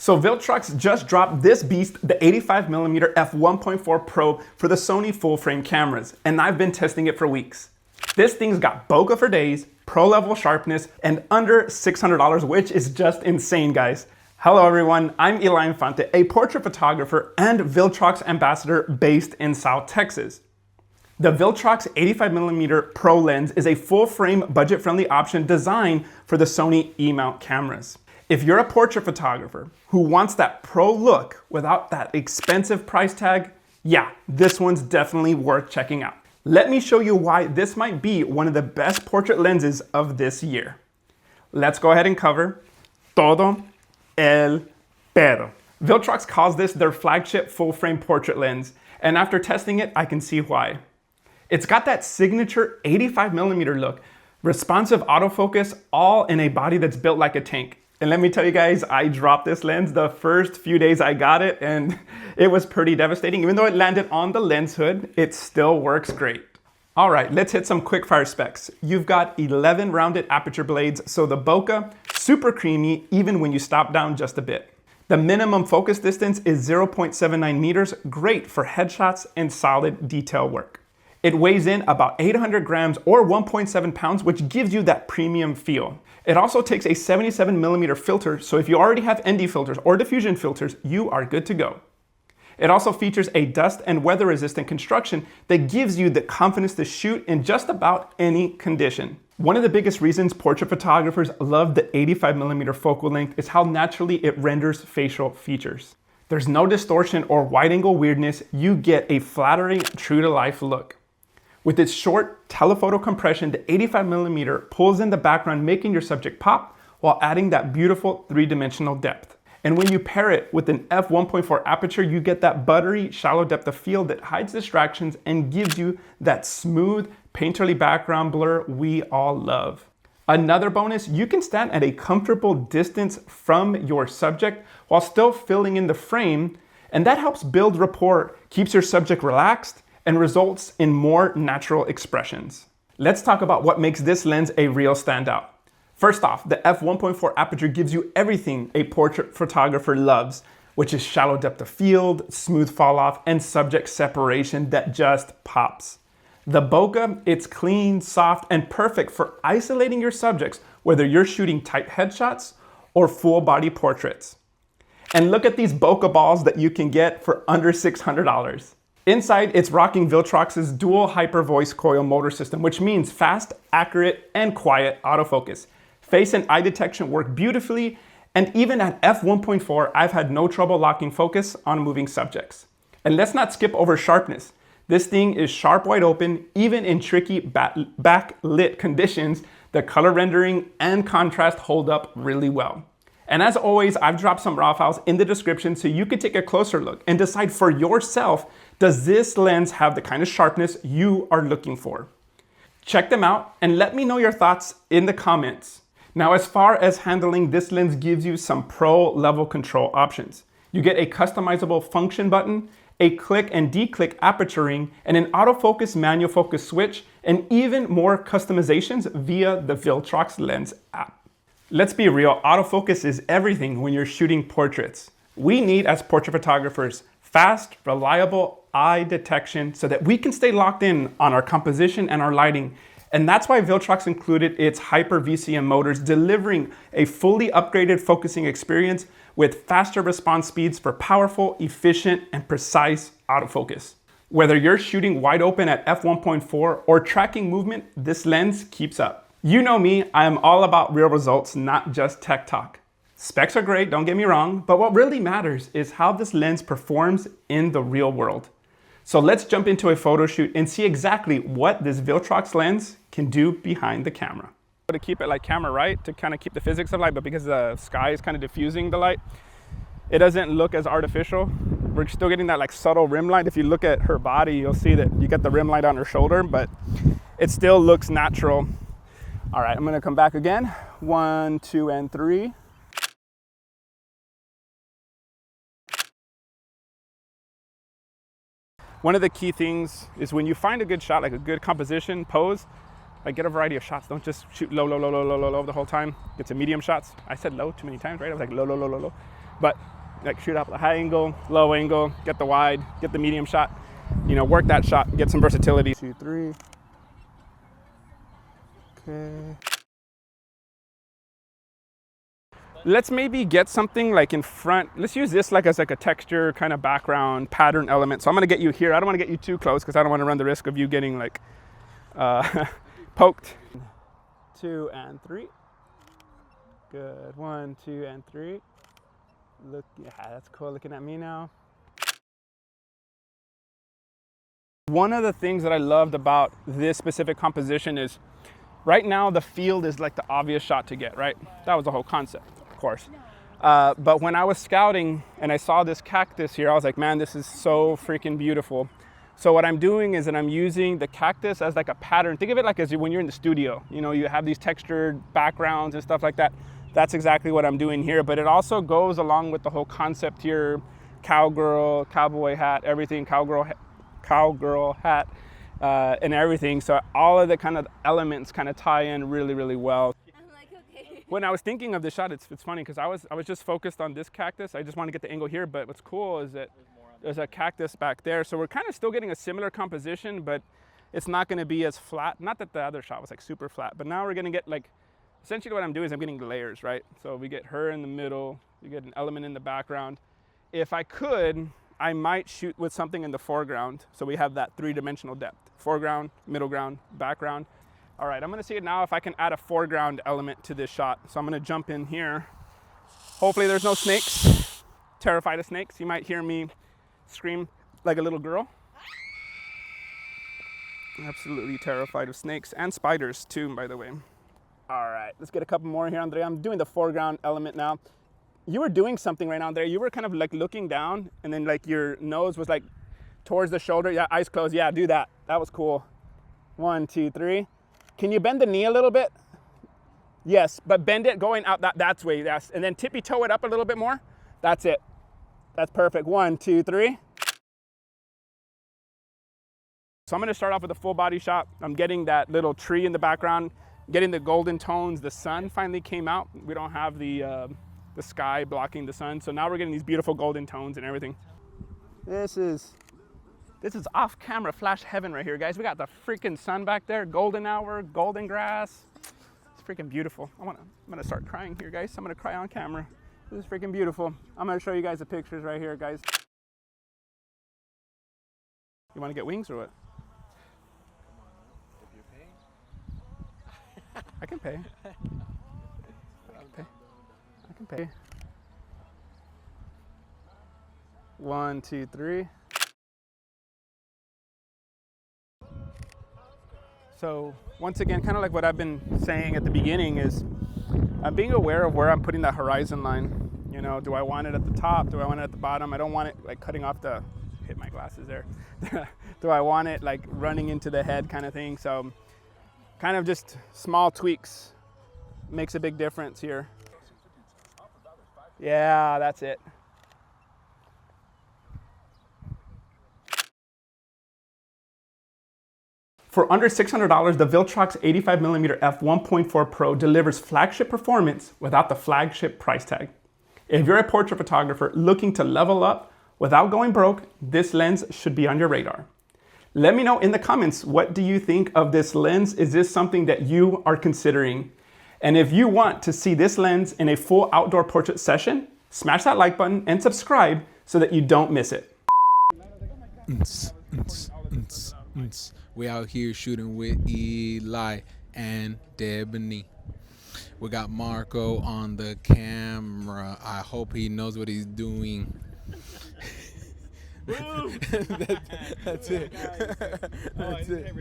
So Viltrox just dropped this beast, the 85mm F1.4 Pro for the Sony full frame cameras, and I've been testing it for weeks. This thing's got bokeh for days, pro level sharpness, and under $600, which is just insane, guys. Hello everyone, I'm Infante, a portrait photographer and Viltrox ambassador based in South Texas. The Viltrox 85mm Pro lens is a full-frame, budget-friendly option designed for the Sony E-mount cameras. If you're a portrait photographer who wants that pro look without that expensive price tag, yeah, this one's definitely worth checking out. Let me show you why this might be one of the best portrait lenses of this year. Let's go ahead and cover todo el pedo. Viltrox calls this their flagship full-frame portrait lens, and after testing it, I can see why. It's got that signature 85mm look, responsive autofocus, all in a body that's built like a tank. And let me tell you guys, I dropped this lens the first few days I got it, and it was pretty devastating. Even though it landed on the lens hood, it still works great. All right, let's hit some quick fire specs. You've got 11 rounded aperture blades, so the bokeh, super creamy even when you stop down just a bit. The minimum focus distance is 0.79 meters, great for headshots and solid detail work. It weighs in about 800 grams or 1.7 pounds, which gives you that premium feel. It also takes a 77mm filter, so if you already have ND filters or diffusion filters, you are good to go. It also features a dust and weather resistant construction that gives you the confidence to shoot in just about any condition. One of the biggest reasons portrait photographers love the 85mm focal length is how naturally it renders facial features. There's no distortion or wide angle weirdness, you get a flattering, true to life look. With its short telephoto compression, the 85mm pulls in the background, making your subject pop while adding that beautiful three-dimensional depth. And when you pair it with an f1.4 aperture, you get that buttery, shallow depth of field that hides distractions and gives you that smooth, painterly background blur we all love. Another bonus, you can stand at a comfortable distance from your subject while still filling in the frame, and that helps build rapport, keeps your subject relaxed, and results in more natural expressions. Let's talk about what makes this lens a real standout. First off, the f1.4 aperture gives you everything a portrait photographer loves, which is shallow depth of field, smooth fall off, and subject separation that just pops. The bokeh, it's clean, soft, and perfect for isolating your subjects, whether you're shooting tight headshots or full body portraits. And look at these bokeh balls that you can get for under $600. Inside, it's rocking Viltrox's dual hyper voice coil motor system, which means fast, accurate, and quiet autofocus. Face and eye detection work beautifully, and even at f1.4, I've had no trouble locking focus on moving subjects. And let's not skip over sharpness. This thing is sharp wide open, even in tricky backlit conditions. The color rendering and contrast hold up really well. And as always, I've dropped some raw files in the description so you can take a closer look and decide for yourself, does this lens have the kind of sharpness you are looking for? Check them out and let me know your thoughts in the comments. Now, as far as handling, this lens gives you some pro level control options. You get a customizable function button, a click and declick aperturing, and an autofocus manual focus switch, and even more customizations via the Viltrox Lens app. Let's be real, autofocus is everything when you're shooting portraits. We need, as portrait photographers, fast, reliable eye detection so that we can stay locked in on our composition and our lighting. And that's why Viltrox included its Hyper VCM motors, delivering a fully upgraded focusing experience with faster response speeds for powerful, efficient, and precise autofocus. Whether you're shooting wide open at f1.4 or tracking movement, this lens keeps up. You know me, I am all about real results, not just tech talk. Specs are great, don't get me wrong, but what really matters is how this lens performs in the real world. So let's jump into a photo shoot and see exactly what this Viltrox lens can do behind the camera. To keep it like camera right, to kind of keep the physics of light, but because the sky is kind of diffusing the light, it doesn't look as artificial. We're still getting that like subtle rim light. If you look at her body, you'll see that you get the rim light on her shoulder, but it still looks natural. All right, I'm gonna come back again. 1, 2, and 3. One of the key things is when you find a good shot, like a good composition, pose, like get a variety of shots. Don't just shoot low, low, low, low, low, low, low the whole time. Get some medium shots. I said low too many times, right? I was like low, low, low, low, low. But like shoot out the high angle, low angle, get the wide, get the medium shot, you know, work that shot, get some versatility. 2, 3. Okay. Let's maybe get something like in front. Let's use this like as like a texture kind of background pattern element. So I'm gonna get you here. I don't wanna get you too close because I don't wanna run the risk of you getting like poked. 2 and 3. Good, 1, 2, and 3. Look, yeah, that's cool looking at me now. One of the things that I loved about this specific composition is right now the field is like the obvious shot to get, right? That was the whole concept, of course. But when I was scouting and I saw this cactus here, I was like, man, this is so freaking beautiful. So what I'm doing is that I'm using the cactus as like a pattern. Think of it like as when you're in the studio, you know, you have these textured backgrounds and stuff like that. That's exactly what I'm doing here, but it also goes along with the whole concept here, cowgirl, cowboy hat, everything, cowgirl hat, and everything. So all of the kind of elements kind of tie in really, really well. I'm like, okay. When I was thinking of this shot, it's funny because I was just focused on this cactus. I just want to get the angle here, but what's cool is that there's a cactus back there. So we're kind of still getting a similar composition, but it's not going to be as flat. Not that the other shot was like super flat, but now we're going to get like, essentially what I'm doing is I'm getting layers, right? So we get her in the middle, you get an element in the background. If I could, I might shoot with something in the foreground. So we have that three-dimensional depth. Foreground, middle ground, background. All right, I'm gonna see it now if I can add a foreground element to this shot. So I'm gonna jump in here. Hopefully there's no snakes. Terrified of snakes. You might hear me scream like a little girl. Absolutely terrified of snakes and spiders too, by the way. All right, let's get a couple more here, Andrea. I'm doing the foreground element now. You were doing something right now, Andrea. You were kind of like looking down and then like your nose was like towards the shoulder. Yeah, eyes closed. Yeah, do that. That was cool. 1, 2, 3. Can you bend the knee a little bit? Yes, but bend it going out that's way. Yes, and then tippy toe it up a little bit more. That's it. That's perfect. 1, 2, 3. So I'm gonna start off with a full body shot. I'm getting that little tree in the background, getting the golden tones. The sun finally came out. We don't have the sky blocking the sun. So now we're getting these beautiful golden tones and everything. This is off-camera flash heaven right here, guys. We got the freaking sun back there, golden hour, golden grass. It's freaking beautiful. I'm gonna start crying here, guys. I'm gonna cry on camera. This is freaking beautiful. I'm gonna show you guys the pictures right here, guys. You wanna get wings or what? I can pay. I can pay. 1, 2, 3. So once again, kind of like what I've been saying at the beginning is I'm being aware of where I'm putting that horizon line. You know, do I want it at the top? Do I want it at the bottom? I don't want it like cutting off the, hit my glasses there. Do I want it like running into the head kind of thing? So kind of just small tweaks makes a big difference here. Yeah, that's it. For under $600, the Viltrox 85mm F1.4 Pro delivers flagship performance without the flagship price tag. If you're a portrait photographer looking to level up without going broke, this lens should be on your radar. Let me know in the comments, what do you think of this lens? Is this something that you are considering? And if you want to see this lens in a full outdoor portrait session, smash that like button and subscribe so that you don't miss it. We out here shooting with Eli and Debony. We got Marco on the camera. I hope he knows what he's doing. That's it. That's it.